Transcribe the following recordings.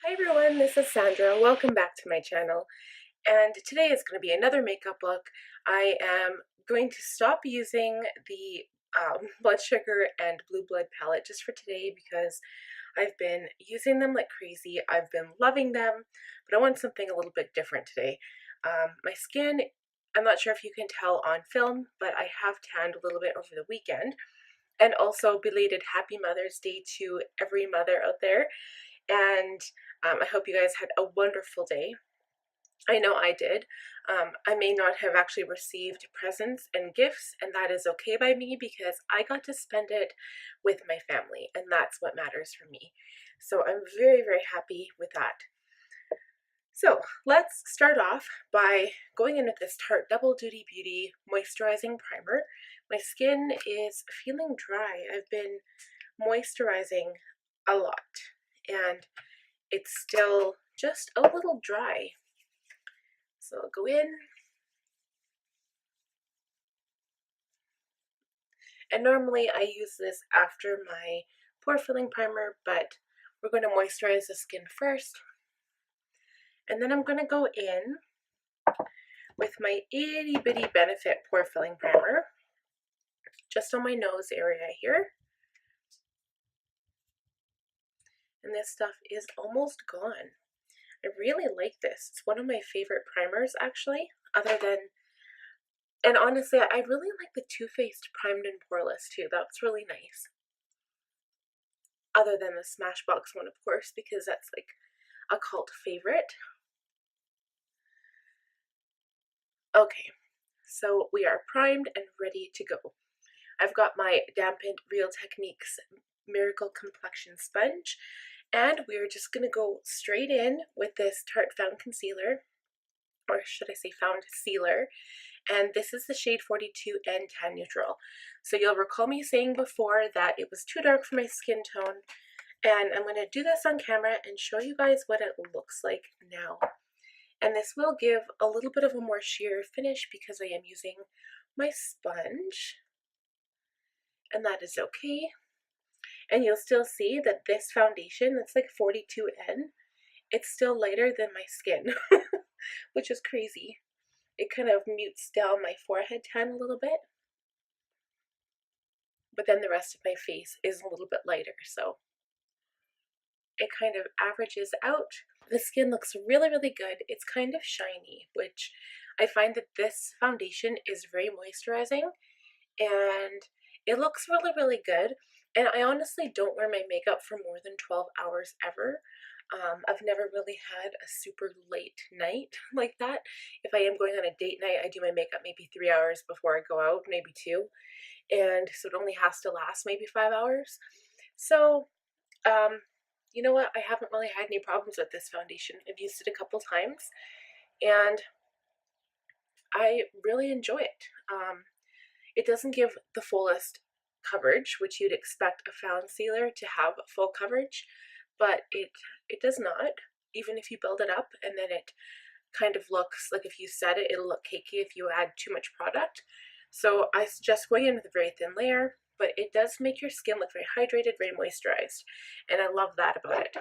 Hi everyone, this is Sandra. Welcome back to my channel. And today is going to be another makeup look. I am going to stop using the Blood Sugar and Blue Blood palette just for today because I've been using them like crazy. I've been loving them, but I want something a little bit different today. My skin, I'm not sure if you can tell on film, but I have tanned a little bit over the weekend. And also belated Happy Mother's Day to every mother out there. And I hope you guys had a wonderful day. I know I did. I may not have actually received presents and gifts, and that is okay by me because I got to spend it with my family, and that's what matters for me. So I'm very, very happy with that. So let's start off by going in with this Tarte Double Duty Beauty Moisturizing Primer. My skin is feeling dry. I've been moisturizing a lot, and it's still just a little dry. So I'll go in. And normally I use this after my pore filling primer, but we're going to moisturize the skin first. And then I'm going to go in with my itty bitty Benefit pore filling primer, just on my nose area here. And this stuff is almost gone. I really like this. It's one of my favorite primers actually, other than, and honestly, I really like the Too Faced Primed and Poreless too. That's really nice. Other than the Smashbox one, of course, because that's like a cult favorite. Okay, so we are primed and ready to go. I've got my dampened Real Techniques Miracle Complexion Sponge, and we're just going to go straight in with this Tarte Found Concealer, or should I say Foundcealer, and this is the shade 42 and Tan Neutral. So you'll recall me saying before that it was too dark for my skin tone, and I'm going to do this on camera and show you guys what it looks like now. And this will give a little bit of a more sheer finish because I am using my sponge, and that is okay. And you'll still see that this foundation, that's like 42N, it's still lighter than my skin, which is crazy. It kind of mutes down my forehead tan a little bit, but then the rest of my face is a little bit lighter, so it kind of averages out. The skin looks really, really good. It's kind of shiny, which I find that this foundation is very moisturizing, and it looks really, really good. And I honestly don't wear my makeup for more than 12 hours ever. I've never really had a super late night like that. If I am going on a date night, I do my makeup maybe 3 hours before I go out, maybe 2. And so it only has to last maybe 5 hours. So, you know what? I haven't really had any problems with this foundation. I've used it a couple times, and I really enjoy it. It doesn't give the fullest coverage, which you'd expect a Foundcealer to have full coverage, but it does not, even if you build it up, and then it kind of looks like, if you set it, it'll look cakey if you add too much product. So I suggest going in with a very thin layer, but it does make your skin look very hydrated, very moisturized, and I love that about it.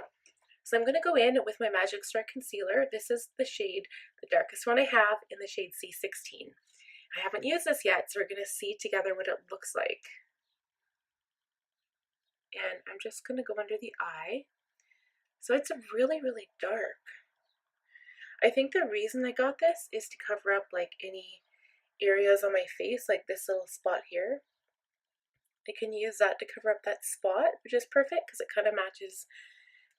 So I'm going to go in with my Magic Star Concealer. This is the shade, the darkest one I have, in the shade C16. I haven't used this yet, so we're going to see together what it looks like. And I'm just going to go under the eye. So it's really, really dark. I think the reason I got this is to cover up like any areas on my face, like this little spot here. I can use that to cover up that spot, which is perfect because it kind of matches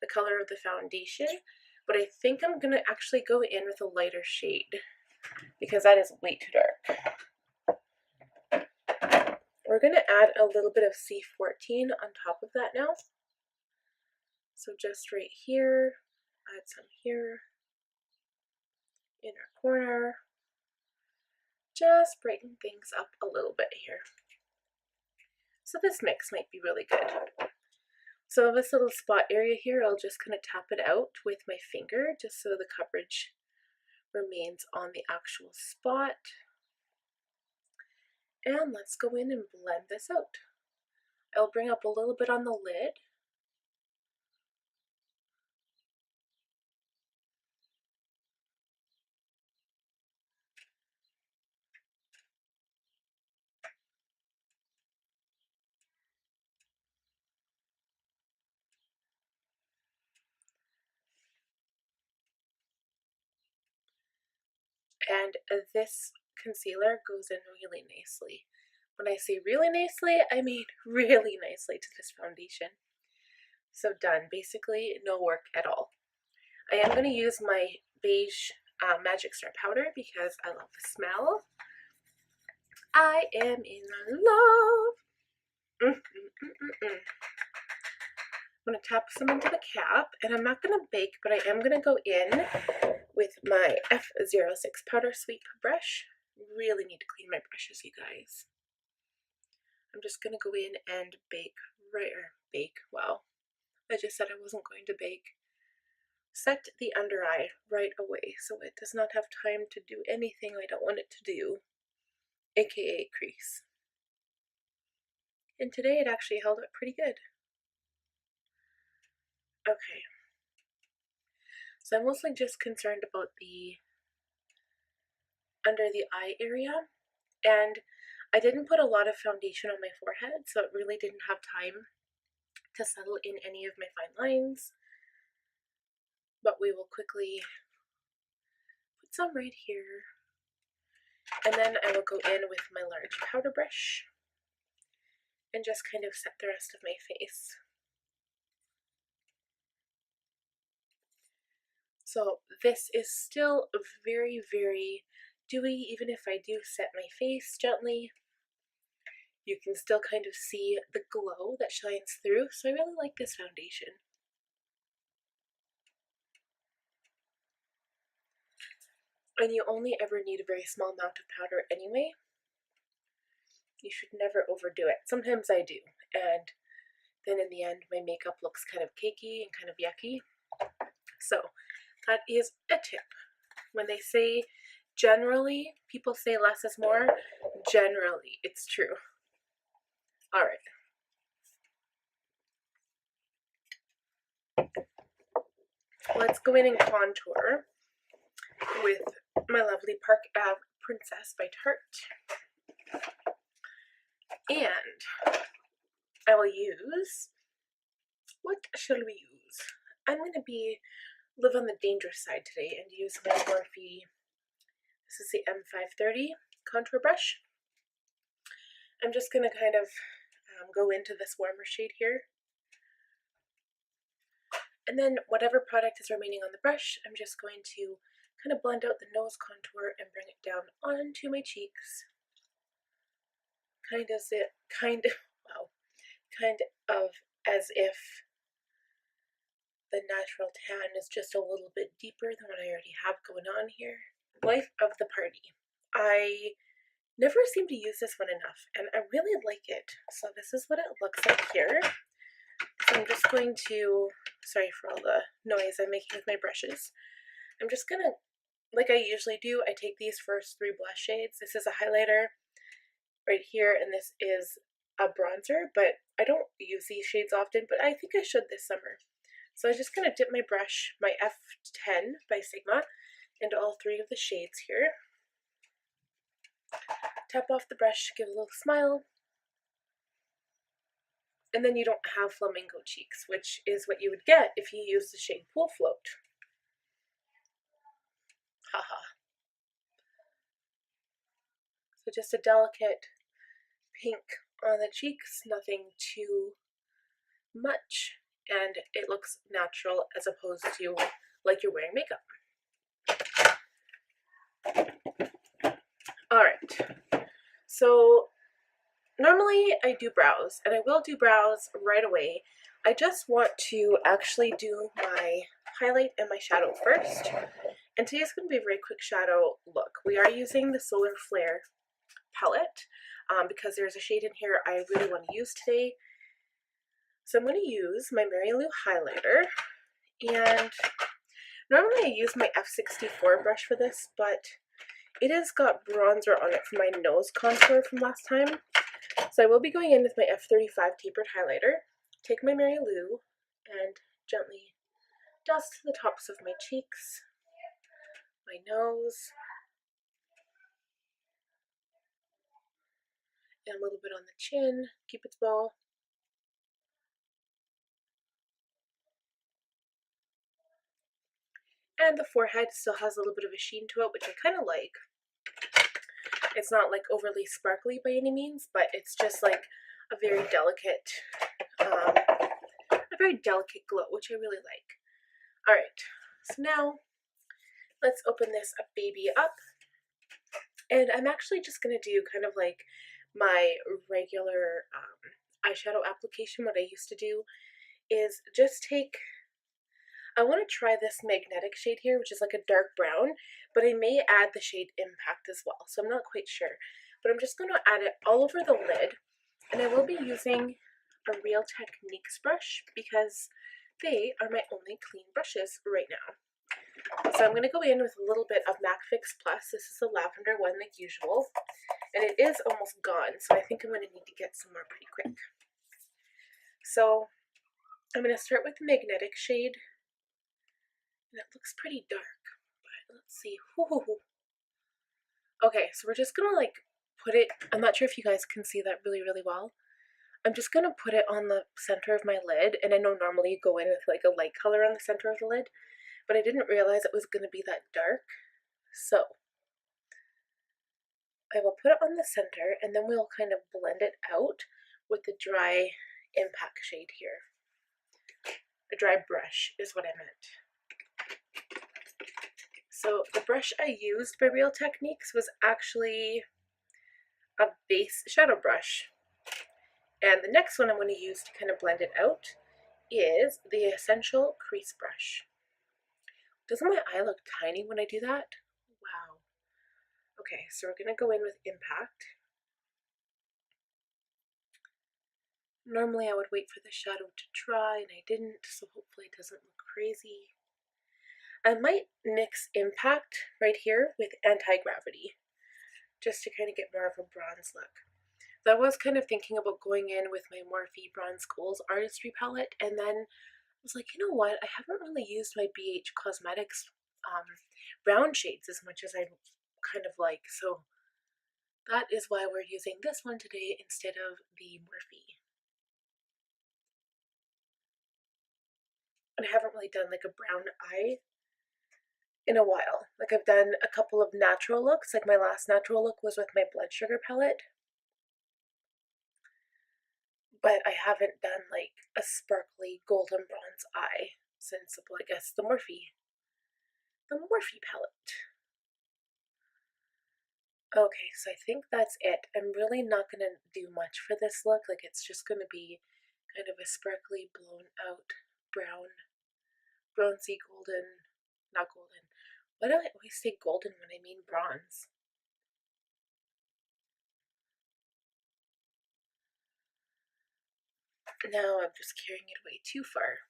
the color of the foundation. But I think I'm going to actually go in with a lighter shade because that is way too dark. We're going to add a little bit of C14 on top of that now. So just right here, add some here, inner corner, just brighten things up a little bit here. So this mix might be really good. So this little spot area here, I'll just kind of tap it out with my finger just so the coverage remains on the actual spot. And let's go in and blend this out. I'll bring up a little bit on the lid. and this concealer goes in really nicely. When I say really nicely, I mean really nicely to this foundation. So done. Basically, no work at all. I am going to use my Beige Magic Star powder because I love the smell. I am in love. I'm going to tap some into the cap, and I'm not going to bake, but I am going to go in with my F06 powder sweep brush. Really need to clean my brushes, you guys. I'm just going to go in and bake wow. I just said I wasn't going to bake. Set the under eye right away so it does not have time to do anything I don't want it to do, aka crease. And today it actually held up pretty good. Okay. So I'm mostly just concerned about the under the eye area, and I didn't put a lot of foundation on my forehead, so it really didn't have time to settle in any of my fine lines. But we will quickly put some right here, and then I will go in with my large powder brush and just kind of set the rest of my face. So this is still very, very dewy. Even if I do set my face gently, you can still kind of see the glow that shines through. So I really like this foundation. And you only ever need a very small amount of powder anyway. You should never overdo it. Sometimes I do, and then in the end my makeup looks kind of cakey and kind of yucky. So that is a tip. When they say generally, people say less is more, generally it's true. Alright. Let's go in and contour with my lovely Park Ave Princess by Tarte. And I will use, what shall we use? I'm going to live on the dangerous side today and use my Morphe, this is the M530 contour brush. I'm just going to kind of go into this warmer shade here. And then whatever product is remaining on the brush, I'm just going to kind of blend out the nose contour and bring it down onto my cheeks. Kind of as if the natural tan is just a little bit deeper than what I already have going on here. Life of the party. I never seem to use this one enough, and I really like it. So this is what it looks like here. So I'm just going to, sorry for all the noise I'm making with my brushes. I'm just gonna, like I usually do, I take these first 3 blush shades. This is a highlighter right here, and this is a bronzer, but I don't use these shades often, but I think I should this summer. So I'm just gonna dip my brush, my F10 by Sigma, into all 3 of the shades here. Tap off the brush, give a little smile, and then you don't have flamingo cheeks, which is what you would get if you use the shade Pool Float. Haha. So just a delicate pink on the cheeks, nothing too much, and it looks natural as opposed to like you're wearing makeup. Alright, so normally I do brows, and I will do brows right away. I just want to actually do my highlight and my shadow first. And today's going to be a very quick shadow look. We are using the Solar Flair palette because there's a shade in here I really want to use today. So I'm going to use my Mary Lou highlighter, and normally I use my F64 brush for this, but it has got bronzer on it for my nose contour from last time. So I will be going in with my F35 tapered highlighter, take my Mary Lou, and gently dust the tops of my cheeks, my nose, and a little bit on the chin, Cupid's bow. And the forehead still has a little bit of a sheen to it, which I kind of like. It's not like overly sparkly by any means, but it's just like a very delicate glow, which I really like. All right, so now let's open this baby up. And I'm actually just going to do kind of like my regular eyeshadow application. What I used to do is just take, I want to try this magnetic shade here, which is like a dark brown, but I may add the shade Impact as well, so I'm not quite sure. But I'm just going to add it all over the lid, and I will be using a Real Techniques brush because they are my only clean brushes right now. So I'm going to go in with a little bit of MAC Fix Plus. This is the lavender one like usual, and it is almost gone, so I think I'm going to need to get some more pretty quick. So I'm going to start with the magnetic shade, and it looks pretty dark, but let's see. Okay, so we're just going to like put it, I'm not sure if you guys can see that really well. I'm just going to put it on the center of my lid, and I know normally you go in with like a light color on the center of the lid, but I didn't realize it was going to be that dark. So I will put it on the center, and then we'll kind of blend it out with the dry Impact shade here. A dry brush is what I meant. So the brush I used by Real Techniques was actually a base shadow brush. And the next one I'm going to use to kind of blend it out is the Essential Crease Brush. Doesn't my eye look tiny when I do that? Wow. Okay, so we're going to go in with Impact. Normally I would wait for the shadow to dry, and I didn't, so hopefully it doesn't look crazy. I might mix Impact right here with Anti-Gravity, just to kind of get more of a bronze look. So I was kind of thinking about going in with my Morphe Bronze Goals Artistry palette, and then I was like, you know what, I haven't really used my BH Cosmetics brown shades as much as I kind of like, so that is why we're using this one today instead of the Morphe. And I haven't really done like a brown eye in a while. Like I've done a couple of natural looks, like my last natural look was with my Blood Sugar palette, but I haven't done like a sparkly golden bronze eye since, well, I guess the Morphe palette. Okay, so I think that's it. I'm really not going to do much for this look. Like it's just going to be kind of a sparkly, blown out brown, bronzy golden, not golden. Why do I always say golden when I mean bronze? Now I'm just carrying it way too far.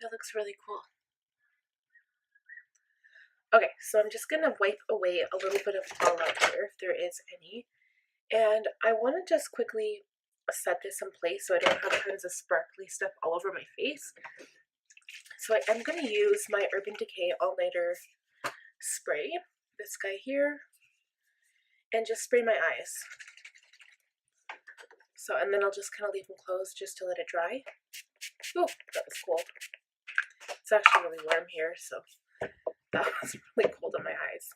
That looks really cool. Okay, so I'm just gonna wipe away a little bit of fallout here, if there is any. And I want to just quickly set this in place so I don't have tons of sparkly stuff all over my face. So I am going to use my Urban Decay All Nighter spray, this guy here, and just spray my eyes. So, and then I'll just kind of leave them closed just to let it dry. Oh, that was cold. It's actually really warm here, so that was really cold on my eyes.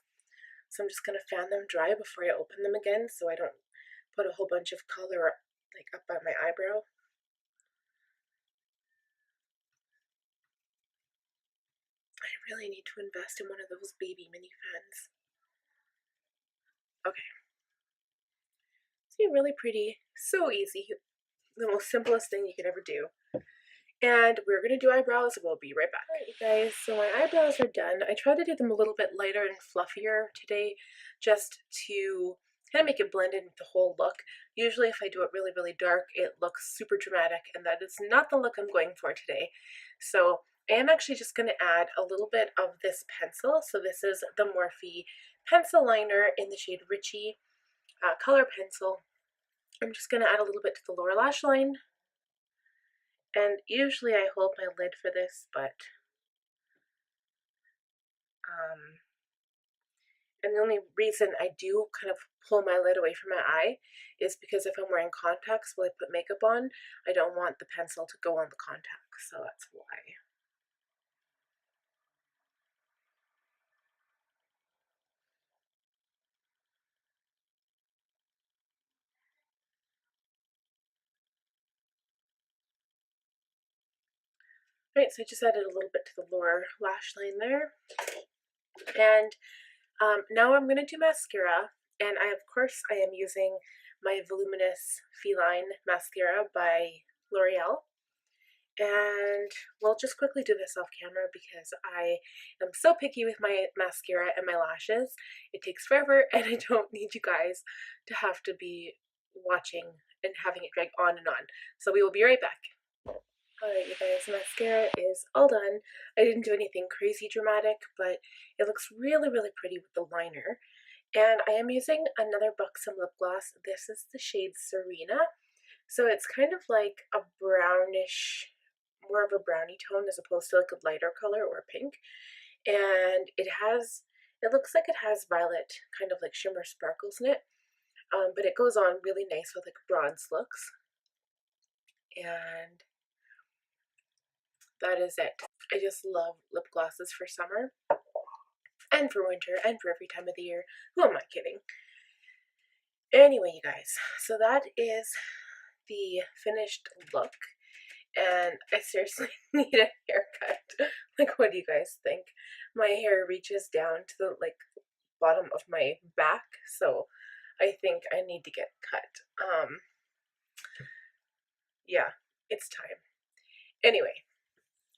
So I'm just going to fan them dry before I open them again so I don't put a whole bunch of color like up by my eyebrow. I really need to invest in one of those baby mini fans. Okay. See, really pretty, so easy, the most simplest thing you could ever do. And we're gonna do eyebrows. We'll be right back. Alright, guys, so my eyebrows are done. I tried to do them a little bit lighter and fluffier today, just to kind of make it blend in with the whole look. Usually if I do it really dark, it looks super dramatic, and that is not the look I'm going for today. So I am actually just going to add a little bit of this pencil. So this is the Morphe pencil liner in the shade Richie color pencil. I'm just going to add a little bit to the lower lash line. And usually I hold my lid for this, but And the only reason I do kind of pull my lid away from my eye is because if I'm wearing contacts while I put makeup on, I don't want the pencil to go on the contacts, so that's why. Right, so I just added a little bit to the lower lash line there. And now I'm going to do mascara, and of course I am using my Voluminous Feline Mascara by L'Oreal. And we'll just quickly do this off camera because I am so picky with my mascara and my lashes. It takes forever, and I don't need you guys to have to be watching and having it drag on and on. So we will be right back. Alright, you guys, mascara is all done. I didn't do anything crazy dramatic, but it looks really, really pretty with the liner. And I am using another Buxom lip gloss. This is the shade Serena. So it's kind of like a brownish, more of a brownie tone as opposed to like a lighter color or pink. And it looks like it has violet kind of like shimmer sparkles in it. But it goes on really nice with like bronze looks. And that is it. I just love lip glosses for summer and for winter and for every time of the year. Who am I kidding? Anyway, you guys, so that is the finished look, and I seriously need a haircut. Like, what do you guys think? My hair reaches down to the like bottom of my back, so I think I need to get cut. Yeah, it's time. Anyway,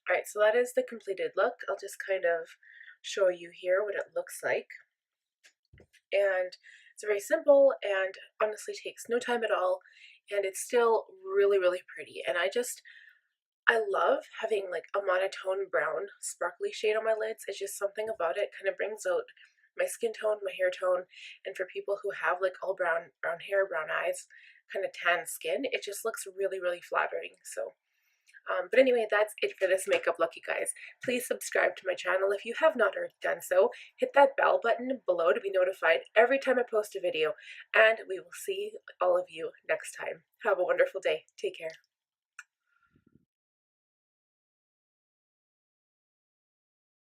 alright, so that is the completed look. I'll just kind of show you here what it looks like. And it's very simple and honestly takes no time at all, and it's still really, really pretty. And I love having like a monotone brown sparkly shade on my lids. It's just something about it kind of brings out my skin tone, my hair tone, and for people who have like all brown hair, brown eyes, kind of tan skin, it just looks really, really flattering. So but anyway, that's it for this makeup look, you guys. Please subscribe to my channel if you have not already done so. Hit that bell button below to be notified every time I post a video, and we will see all of you next time. Have a wonderful day. Take care.